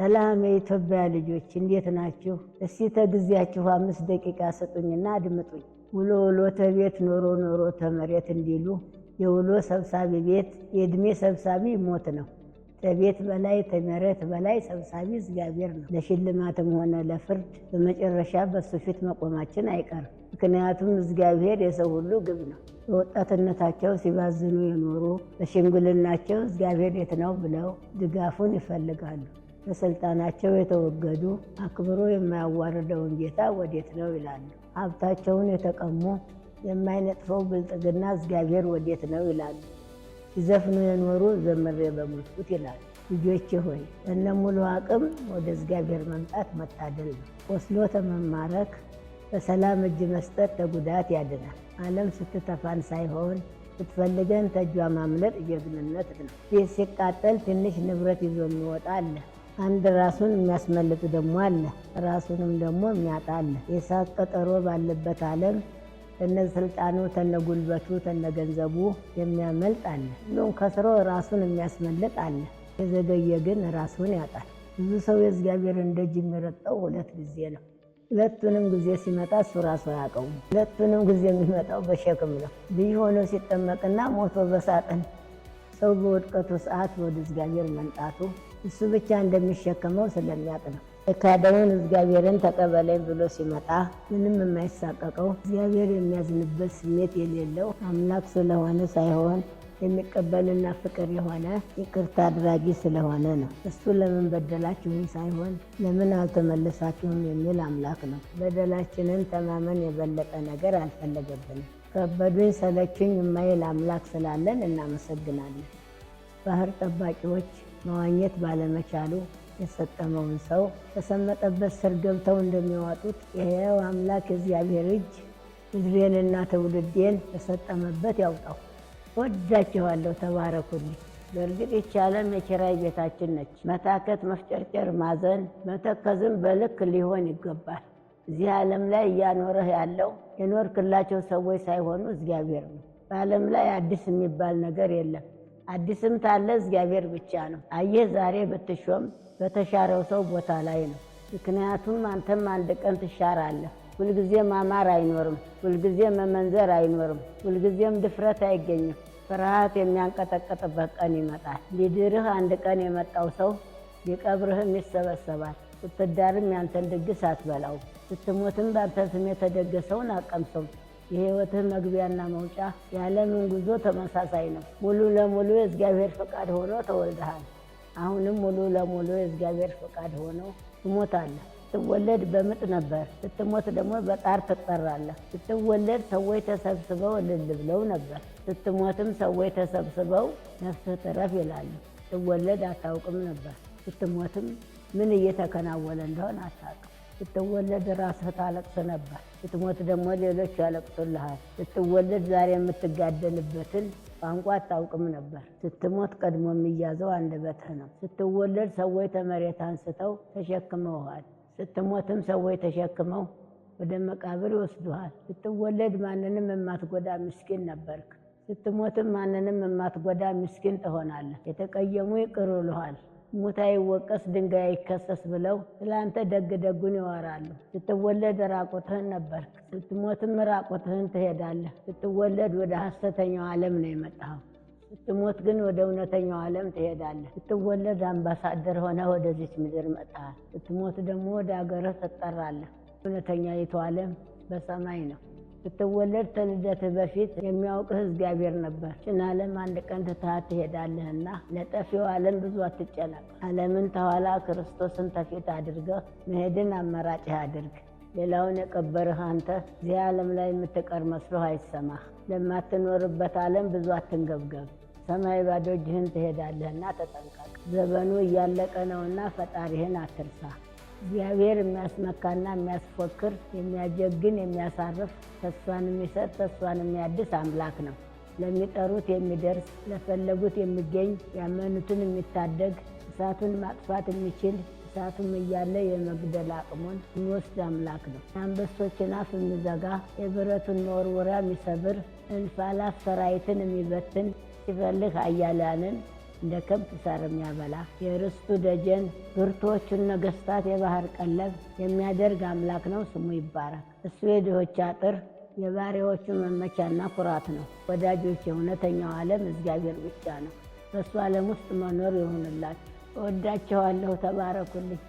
ሰላም የኢትዮጵያ ልጆች እንዴት ናችሁ? እስቲ ተግዚያችሁ 5 ደቂቃ ስጡኝና አድምጡኝ። ውሎ ውሎ ተቤት ኖሮ ኖሮ ተመሬት እንዲሉ የውሎ ሰብሳቢ ቤት የእድሜ ሰብሳቢ ሞት ነው። ተቤት በላይ ተመሬት በላይ ሰብሳቢ እግዚአብሔር ነው። ለሽልማትም ሆነ ለፍርድ በመጨረሻ በሱ ፊት መቆማችን አይቀርም። ምክንያቱም እግዚአብሔር የሰው ሁሉ ግብ ነው። በወጣትነታቸው ሲባዝኑ የኖሩ በሽምግልናቸው እግዚአብሔር የት ነው ብለው ድጋፉን ይፈልጋሉ። በስልጣናቸው የተወገዱ አክብሮ የማያዋርደውን ጌታ ወዴት ነው ይላሉ። ሀብታቸውን የተቀሙ የማይነጥፈው ብልጥግና እግዚአብሔር ወዴት ነው ይላሉ። ሲዘፍኑ የኖሩ ዘምሬ በሞትኩት ይላሉ። ልጆቼ ሆይ እነ ሙሉ አቅም ወደ እግዚአብሔር መምጣት መታደል ነው። ቆስሎ ተመማረክ በሰላም እጅ መስጠት ተጉዳት ያድናል። ዓለም ስትተፋን ሳይሆን ስትፈልገን ተጇ ማምለጥ ጀግንነት ነው። ቤት ሲቃጠል ትንሽ ንብረት ይዞ የሚወጣ አለ። አንድ ራሱን የሚያስመልጥ ደግሞ አለ። ራሱንም ደግሞ የሚያጣ አለ። የእሳት ቀጠሮ ባለበት ዓለም ተነስልጣኑ ተነጉልበቱ ተነገንዘቡ የሚያመልጥ አለ። ሁሉም ከስሮ ራሱን የሚያስመልጥ አለ። የዘገየ ግን ራሱን ያጣል። ብዙ ሰው የእግዚአብሔርን ደጅ የሚረግጠው 2 ጊዜ ነው። 2ቱንም ጊዜ ሲመጣ እሱ ራሱ አያውቀውም። 2ቱንም ጊዜ የሚመጣው በሸክም ነው። ልጅ ሆኖ ሲጠመቅና ሞቶ በሳጥን ሰው በውድቀቱ ሰዓት ወደ እግዚአብሔር መምጣቱ እሱ ብቻ እንደሚሸከመው ስለሚያውቅ ነው። የካደውን እግዚአብሔርን ተቀበለኝ ብሎ ሲመጣ ምንም የማይሳቀቀው እግዚአብሔር የሚያዝንበት ስሜት የሌለው አምላክ ስለሆነ ሳይሆን የሚቀበልና ፍቅር የሆነ ይቅርታ አድራጊ ስለሆነ ነው። እሱ ለምን በደላችሁኝ ሳይሆን ለምን አልተመለሳችሁም የሚል አምላክ ነው። በደላችንን ተማመን የበለጠ ነገር አልፈለገብንም። ከበዱኝ ሰለችኝ የማይል አምላክ ስላለን እናመሰግናለን። ባህር ጠባቂዎች መዋኘት ባለመቻሉ የሰጠመውን ሰው ከሰመጠበት ስር ገብተው እንደሚዋጡት የሕያው አምላክ የእግዚአብሔር እጅ ምድሬንና ትውልዴን የሰጠመበት ያውጣው። ወዳችኋለሁ። ተባረኩልኝ። በእርግጥ ይህች ዓለም የኪራይ ቤታችን ነች። መታከት፣ መፍጨርጨር፣ ማዘን፣ መተከዝም በልክ ሊሆን ይገባል። እዚህ ዓለም ላይ እያኖረህ ያለው የኖርክላቸው ሰዎች ሳይሆኑ እግዚአብሔር ነው። በዓለም ላይ አዲስ የሚባል ነገር የለም። አዲስም ታለ እግዚአብሔር ብቻ ነው። አየህ ዛሬ ብትሾም በተሻረው ሰው ቦታ ላይ ነው። ምክንያቱም አንተም አንድ ቀን ትሻራለህ። ሁልጊዜ ማማር አይኖርም። ሁልጊዜ መመንዘር አይኖርም። ሁልጊዜም ድፍረት አይገኝም። ፍርሃት የሚያንቀጠቀጥበት ቀን ይመጣል። ሊድርህ አንድ ቀን የመጣው ሰው ሊቀብርህም ይሰበሰባል። ስትዳርም ያንተን ድግስ አትበላው። ስትሞትም በአንተ ስም የተደገሰውን አቀምሰው። የሕይወትህ መግቢያና መውጫ የዓለምን ጉዞ ተመሳሳይ ነው። ሙሉ ለሙሉ የእግዚአብሔር ፈቃድ ሆኖ ተወልደሃል። አሁንም ሙሉ ለሙሉ የእግዚአብሔር ፈቃድ ሆኖ ትሞታለህ። ስትወለድ በምጥ ነበር። ስትሞት ደግሞ በጣር ትጠራለህ። ስትወለድ ሰዎች ተሰብስበው እልል ብለው ነበር። ስትሞትም ሰዎች ተሰብስበው ነፍስህ ትረፍ ይላሉ። ስትወለድ አታውቅም ነበር። ስትሞትም ምን እየተከናወነ እንደሆነ አታውቅም። ስትወለድ ራስህ ታለቅስ ነበር። ስትሞት ደግሞ ሌሎች ያለቅሱልሃል። ስትወለድ ዛሬ የምትጋደልበትን ቋንቋ አታውቅም ነበር። ስትሞት ቀድሞ የሚያዘው አንደበትህ ነው። ስትወለድ ሰዎች ተመሬት አንስተው ተሸክመውሃል። ስትሞትም ሰዎች ተሸክመው ወደ መቃብር ይወስዱሃል። ስትወለድ ማንንም የማትጎዳ ምስኪን ነበርክ። ስትሞትም ማንንም የማትጎዳ ምስኪን ትሆናለህ። የተቀየሙ ይቅር ይሉሃል። ሙት አይወቀስ ድንጋይ አይከሰስ ብለው ስለአንተ ደግ ደጉን ይወራሉ። ስትወለድ ራቁትህን ነበርክ። ስትሞትም ራቁትህን ትሄዳለህ። ስትወለድ ወደ ሐሰተኛው ዓለም ነው የመጣኸው። ስትሞት ግን ወደ እውነተኛው ዓለም ትሄዳለህ። ስትወለድ አምባሳደር ሆነ ወደዚች ምድር መጥተሃል። ስትሞት ደግሞ ወደ አገርህ ትጠራለህ። እውነተኛይቱ ዓለም በሰማይ ነው። ስትወለድ ከልደትህ በፊት የሚያውቅህ እግዚአብሔር ነበር። ችን ዓለም አንድ ቀን ትተሃት ትሄዳለህና ለጠፊው ዓለም ብዙ አትጨነቅ። ዓለምን ተኋላ ክርስቶስን ተፊት አድርገህ መሄድን አማራጭህ አድርግ። ሌላውን የቀበርህ አንተ እዚህ ዓለም ላይ የምትቀር መስሎህ አይሰማህ። ለማትኖርበት ዓለም ብዙ አትንገብገብ። ሰማይ ባዶ እጅህን ትሄዳለህና ተጠንቀቅ። ዘመኑ እያለቀ ነውና ፈጣሪህን አትርሳ። እግዚአብሔር የሚያስመካና የሚያስፎክር የሚያጀግን የሚያሳርፍ ተስፋን የሚሰጥ ተስፋን የሚያድስ አምላክ ነው። ለሚጠሩት የሚደርስ ለፈለጉት የሚገኝ ያመኑትን የሚታደግ እሳቱን ማጥፋት የሚችል እሳቱም እያለ የመግደል አቅሙን የሚወስድ አምላክ ነው። የአንበሶችን አፍ የሚዘጋ የብረቱን መወርወሪያ የሚሰብር እልፍ አእላፍ ሰራዊትን የሚበትን ሲፈልግ ኃያላንን እንደ ከብት ሳር የሚያበላ የርስቱ ደጀን ብርቱዎቹን ነገሥታት የባህር ቀለብ የሚያደርግ አምላክ ነው፣ ስሙ ይባረክ። እሱ የድሆች አጥር የባሪያዎቹ መመኪያና ኩራት ነው። ወዳጆች፣ የእውነተኛው ዓለም እግዚአብሔር ብቻ ነው። በእሱ ዓለም ውስጥ መኖር ይሁንላችሁ። እወዳችኋለሁ። ተባረኩልኝ።